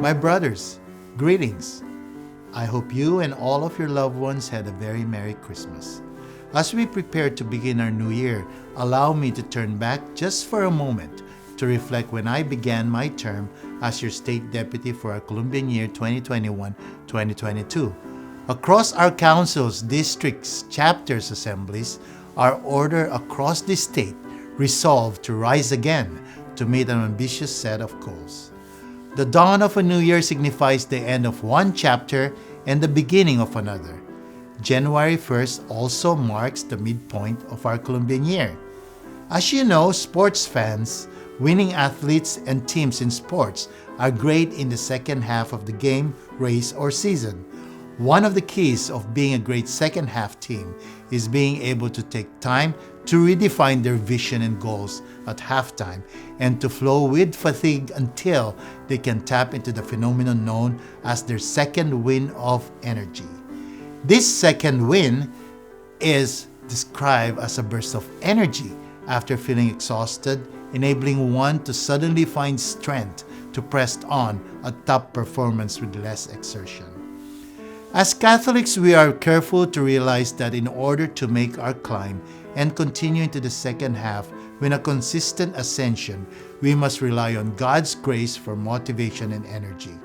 My brothers, greetings. I hope you and all of your loved ones had a very Merry Christmas. As we prepare to begin our new year, allow me to turn back just for a moment to reflect when I began my term as your state deputy for our Columbian year 2021-2022. Across our councils, districts, chapters, assemblies, our order across the state resolved to rise again to meet an ambitious set of goals. The dawn of a new year signifies the end of one chapter and the beginning of another. January 1st also marks the midpoint of our Columbian year. As you know, sports fans, winning athletes, and teams in sports are great in the second half of the game, race, or season. One of the keys of being a great second half team is being able to take time to redefine their vision and goals at halftime and to flow with fatigue until they can tap into the phenomenon known as their second wind of energy. This second wind is described as a burst of energy after feeling exhausted, enabling one to suddenly find strength to press on a top performance with less exertion. As Catholics, we are careful to realize that in order to make our climb and continue into the second half with a consistent ascension, we must rely on God's grace for motivation and energy.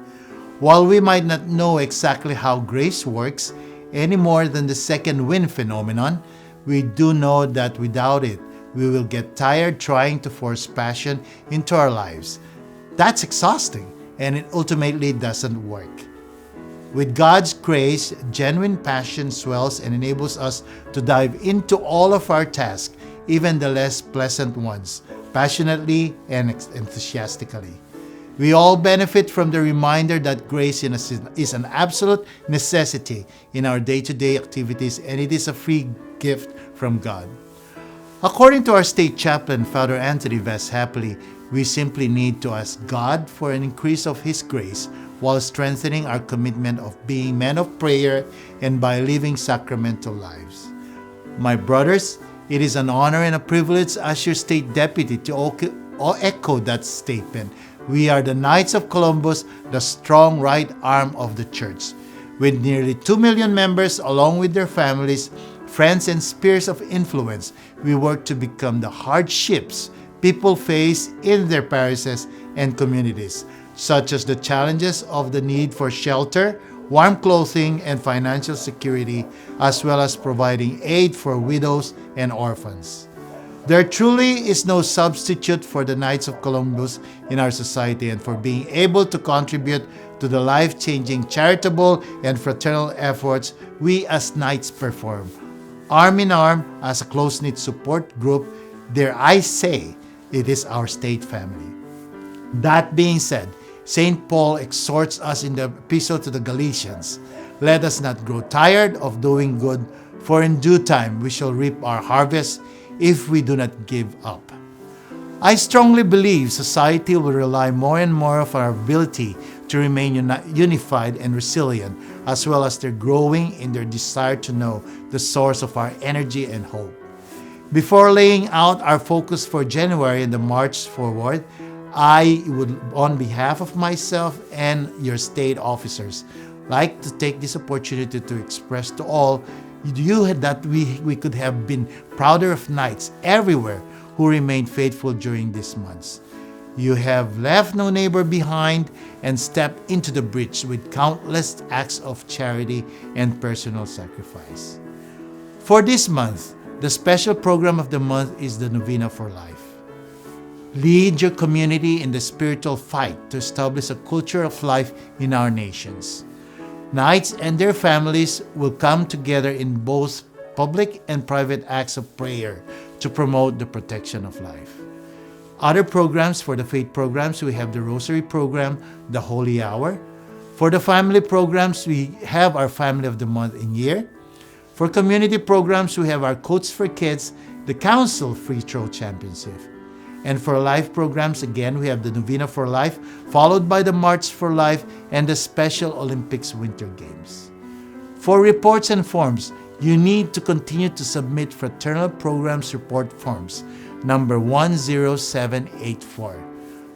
While we might not know exactly how grace works any more than the second wind phenomenon, we do know that without it, we will get tired trying to force passion into our lives. That's exhausting, and it ultimately doesn't work. With God's grace, genuine passion swells and enables us to dive into all of our tasks, even the less pleasant ones, passionately and enthusiastically. We all benefit from the reminder that grace is an absolute necessity in our day-to-day activities, and it is a free gift from God. According to our state chaplain, Father Anthony Vest Happily, we simply need to ask God for an increase of His grace while strengthening our commitment of being men of prayer and by living sacramental lives. My brothers, it is an honor and a privilege as your state deputy to echo that statement. We are the Knights of Columbus, the strong right arm of the Church. With nearly 2 million members, along with their families, friends, and spheres of influence, we work to become the hardships people face in their parishes and communities, such as the challenges of the need for shelter, warm clothing, and financial security, as well as providing aid for widows and orphans. There truly is no substitute for the Knights of Columbus in our society and for being able to contribute to the life-changing charitable and fraternal efforts we as Knights perform. Arm in arm as a close-knit support group, dare I say, it is our state family. That being said, St. Paul exhorts us in the epistle to the Galatians, "Let us not grow tired of doing good, for in due time we shall reap our harvest if we do not give up." I strongly believe society will rely more and more on our ability to remain unified and resilient, as well as their growing in their desire to know the source of our energy and hope. Before laying out our focus for January and the march forward, I would, on behalf of myself and your state officers, like to take this opportunity to express to all you that we could have been prouder of Knights everywhere who remained faithful during these months. You have left no neighbor behind and stepped into the breach with countless acts of charity and personal sacrifice. For this month, the special program of the month is the Novena for Life. Lead your community in the spiritual fight to establish a culture of life in our nations. Knights and their families will come together in both public and private acts of prayer to promote the protection of life. Other programs for the faith programs, we have the Rosary program, the Holy Hour. For the family programs, we have our Family of the Month and Year. For community programs, we have our Coach for Kids, the Council Free Throw Championship. And for life programs, again, we have the Novena for Life, followed by the March for Life and the Special Olympics Winter Games. For reports and forms, you need to continue to submit Fraternal Programs Report Forms, number 10784.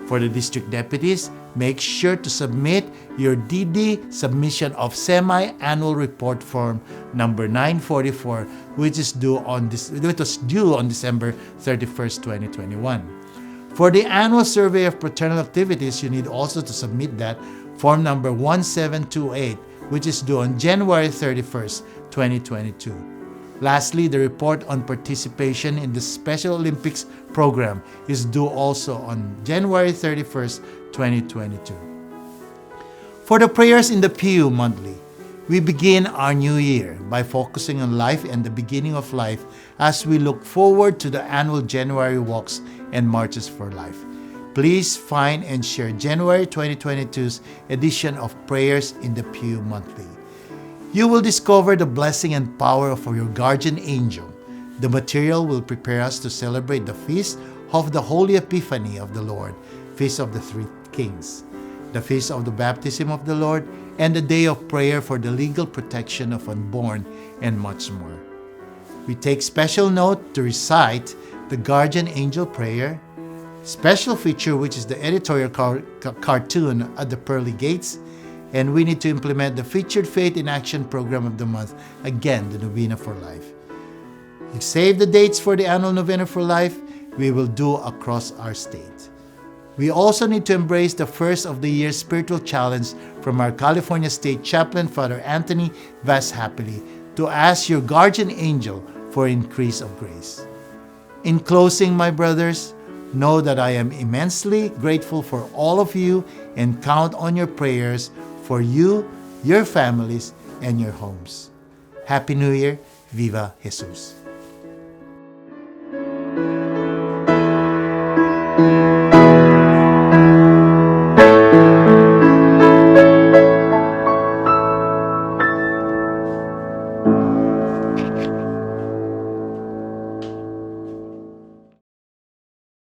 For the district deputies, make sure to submit your DD submission of semi-annual report form number 944, which was due on December 31st, 2021. For the annual survey of fraternal activities, you need also to submit that form number 1728, which is due on January 31st, 2022. Lastly, the report on participation in the Special Olympics program is due also on January 31st, 2022. For the prayers in the PU monthly, we begin our new year by focusing on life and the beginning of life as we look forward to the annual January walks and marches for life. Please find and share January 2022's edition of Prayers in the PU monthly. You will discover the blessing and power of your guardian angel. The material will prepare us to celebrate the feast of the Holy Epiphany of the Lord, Feast of the Three Kings, the Feast of the Baptism of the Lord, and the Day of Prayer for the legal protection of unborn, and much more. We take special note to recite the Guardian Angel Prayer, special feature which is the editorial cartoon at the Pearly Gates, and we need to implement the featured Faith in Action program of the month, again, the Novena for Life. You save the dates for the annual Novena for Life, we will do across our state. We also need to embrace the first of the year spiritual challenge from our California State Chaplain, Father Anthony Vas Happily, to ask your guardian angel for increase of grace. In closing, my brothers, know that I am immensely grateful for all of you and count on your prayers for you, your families, and your homes. Happy New Year. Viva Jesus.